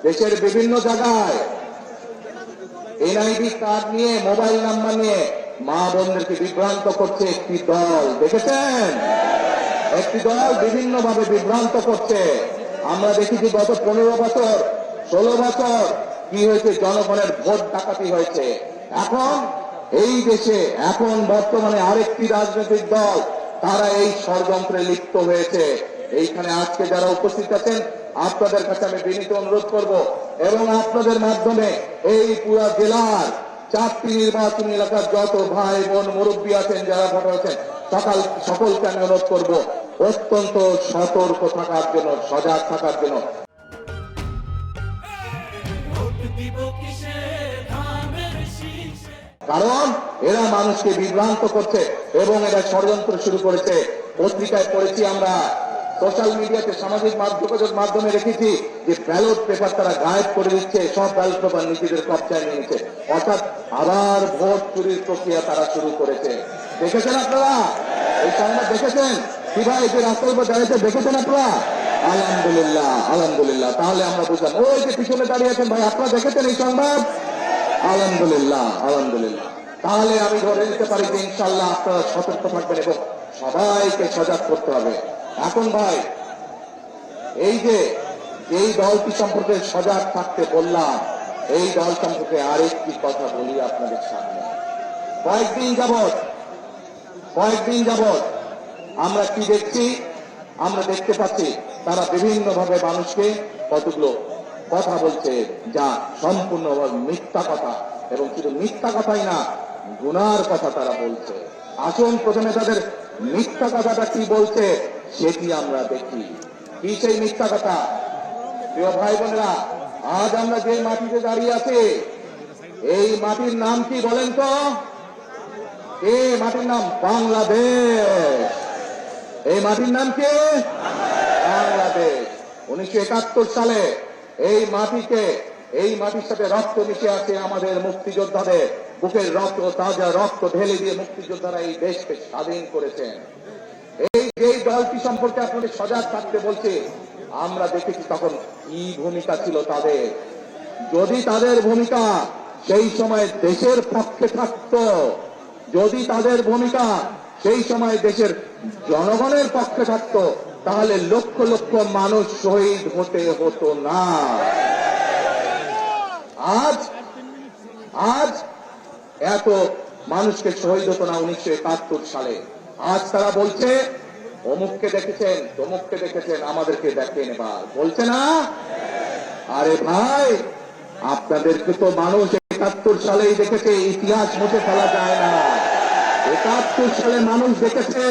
দেশের বিভিন্ন জায়গায় এনআইডি কার্ড নিয়ে, মোবাইল নাম্বার নিয়ে মা বোনদেরকে বিভ্রান্ত করছে একটি দল। দেখেছেন? একটি দল বিভিন্ন ভাবে বিভ্রান্ত করছে। আমরা দেখেছি গত 15 বছর 16 বছর কি হয়েছে, জনগণের ভোট ডাকাতি হয়েছে। এখন এই দেশে এখন বর্তমানে আরেকটি রাজনৈতিক দল তারা এই ষড়যন্ত্রে লিপ্ত হয়েছে। এইখানে আজকে যারা উপস্থিত আছেন আপনাদের কাছে আমি বিনীত অনুরোধ করব এবং আপনাদের মাধ্যমে এই পুরো জেলার 4টি নির্বাচনী এলাকার যত ভাই বোন মুরব্বী আছেন, যারা ভোটার আছেন, সকলকে আমি অনুরোধ করব অত্যন্ত সতর্ক থাকার জন্য, সজাগ থাকার জন্য। কারণ এরা মানুষকে বিভ্রান্ত করছে এবং এরা ষড়যন্ত্র শুরু করেছে। পত্রিকায় পড়েছি আমরা, সোশ্যাল মিডিয়াতে, সামাজিক যোগাযোগ মাধ্যমে রেখেছি যে ব্যালট পেপার তারা গায়েব করে দিচ্ছে, সব ব্যালট পেপার নিজেদের কবজায় নিয়েছে, অর্থাৎ আবার ভোট চুরির প্রক্রিয়া তারা শুরু করেছে। দেখেছেন আপনারা? এই সংবাদ দেখেছেন? কি ভাই যে রাস্তার উপর দাঁড়িয়েছে, দেখেছেন আপনারা? আলহামদুলিল্লাহ, আলহামদুলিল্লাহ। তাহলে আমরা বুঝলাম, ওই যে পিছনে দাঁড়িয়ে আছেন ভাই, আপনারা দেখেছেন এই সংবাদ? আলহামদুলিল্লাহ, আলহামদুলিল্লাহ। তাহলে আমি ধরে নিতে পারি যে ইনশাল্লাহ আপনারা সতর্ক থাকবেন এবং সবাইকে সজাগ করতে হবে। এখন ভাই এই দলটি সম্পর্কে সজাগ থাকতে বললাম, এই দল সম্পর্কে আরেকটি কথা বলি আপনাদের সামনে। কয়েকদিন যাবৎ আমরা কি দেখছি? আমরা দেখতে পাচ্ছি তারা বিভিন্ন ভাবে মানুষকে কতগুলো কথা বলছে যা সম্পূর্ণভাবে মিথ্যা কথা, এবং শুধু মিথ্যা কথাই না, গুনার কথা তারা বলছে। আসুন প্রথমে তাদের মিথ্যা কথাটা কি বলছে সেটি আমরা দেখি। কি সেই মিথ্যা কথা? প্রিয় ভাই বোনেরা, আজ আমরা যে মাটিতে দাঁড়িয়ে আছি, এই মাটির নাম কি বলেন তো? এই মাটির নাম বাংলাদেশ। এই মাটির নাম কি? বাংলাদেশ। 1971 সালে এই মাটির সাথে রক্ত মিশে আছে আমাদের মুক্তিযোদ্ধাদের। বুকের রক্ত, তাজা রক্ত ঢেলে দিয়ে মুক্তিযোদ্ধারা এই দেশকে স্বাধীন করেছেন। এই দলটি সম্পর্কে আপনাদের সজাগ থাকতে বলছে। আমরা দেখেছি তখন কি ভূমিকা ছিল তাদের। যদি তাদের ভূমিকা সেই সময় দেশের পক্ষে থাকত, যদি তাদের ভূমিকা সেই সময় দেশের জনগণের পক্ষে থাকত, তাহলে লক্ষ লক্ষ মানুষ শহীদ হতে হতো না। আজ এত মানুষকে শহীদ হতো না 1971 সালে। আজ তারা বলছে অমুককে দেখেছেন, তমুককে দেখেছেন, আমাদেরকে দেখেন এবার, বলছে না? আরে ভাই, আপনাদেরকে তো মানুষ 71 সালেই দেখেছে, ইতিহাস মুছে ফেলা যায় না। 71 সালে মানুষ দেখেছে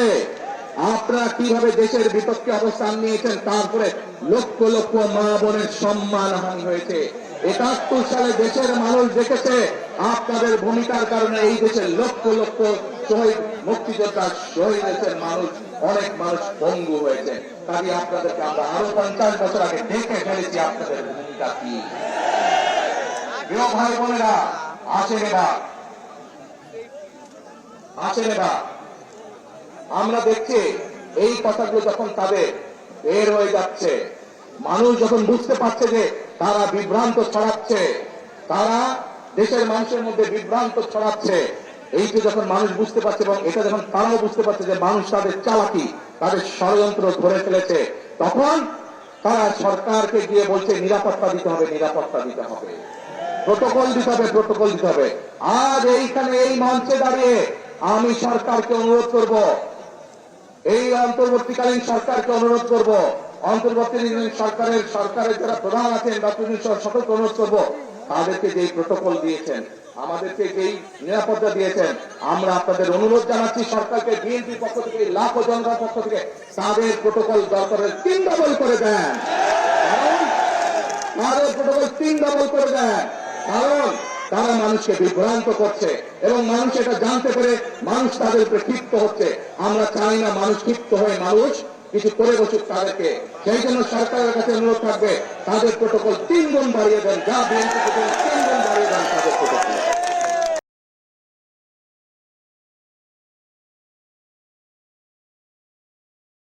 আপনারা কিভাবে দেশের বিপক্ষে অবস্থান নিয়েছেন, তারপরে লক্ষ লক্ষ মা বোনের সম্মানহানি হয়েছে। 71 সালে দেশের মানুষ দেখেছে আপনাদের ভূমিকার কারণে এই দেশের লক্ষ লক্ষ শহীদ মুক্তিযোদ্ধা শহীদ হয়েছেন, অনেক মানুষ পঙ্গু হয়েছে। তাই আপনাদেরকে আমরা আরো 50 বছর আগে দেখে ফেলেছি আপনাদের ভূমিকা কি। প্রিয় ভাই বোনেরা, আসেন এবার আমরা দেখছি এই কথাগুলো যখন তাদের বের হয়ে যাচ্ছে, মানুষ যখন বুঝতে পারছে যে তারা বিভ্রান্ত ছড়াচ্ছে, তারা দেশের মানুষের মধ্যে বিভ্রান্ত ছড়াচ্ছে, এইটা যখন মানুষ বুঝতে পারছে এবং এটা যখন তারাও বুঝতে পারছে যে মানুষ তাদের চালাকি, তাদের ষড়যন্ত্র ধরে ফেলেছে, তখন তারা সরকারকে গিয়ে বলছে নিরাপত্তা দিতে হবে, প্রটোকল দিতে হবে। আজ এইখানে এই মঞ্চে দাঁড়িয়ে আমি সরকারকে অনুরোধ করব, এই অন্তর্বর্তীকালীন সরকারকে অনুরোধ করব, অন্তর্বর্তীকালীন সরকারের যারা প্রধান আছেন বা সকলকে অনুরোধ করব, তাদেরকে যেই প্রটোকল দিয়েছেন, আমাদেরকে যেই নিরাপত্তা দিয়েছেন, আমরা আপনাদের অনুরোধ জানাচ্ছি সরকারকে, বিএনপির পক্ষ থেকে, লাখো জনতার পক্ষ থেকে তাদের প্রটোকল দরকারের 3 ডবল করে দেন। কারণ তারা মানুষকে বিভ্রান্ত করছে এবং মানুষ এটা জানতে পেরে মানুষ তাদের উপরে ক্ষিপ্ত হচ্ছে। আমরা চাই না মানুষ ক্ষিপ্ত হয়ে মানুষ কিছু করে বসুক তাদেরকে। সেই জন্য সরকারের কাছে অনুরোধ থাকবে তাদের প্রটোকল 3 গুণ বাড়িয়ে দেন, যা বিএনপি 3 গুণ বাড়িয়ে দেন তাদের প্রটোকল।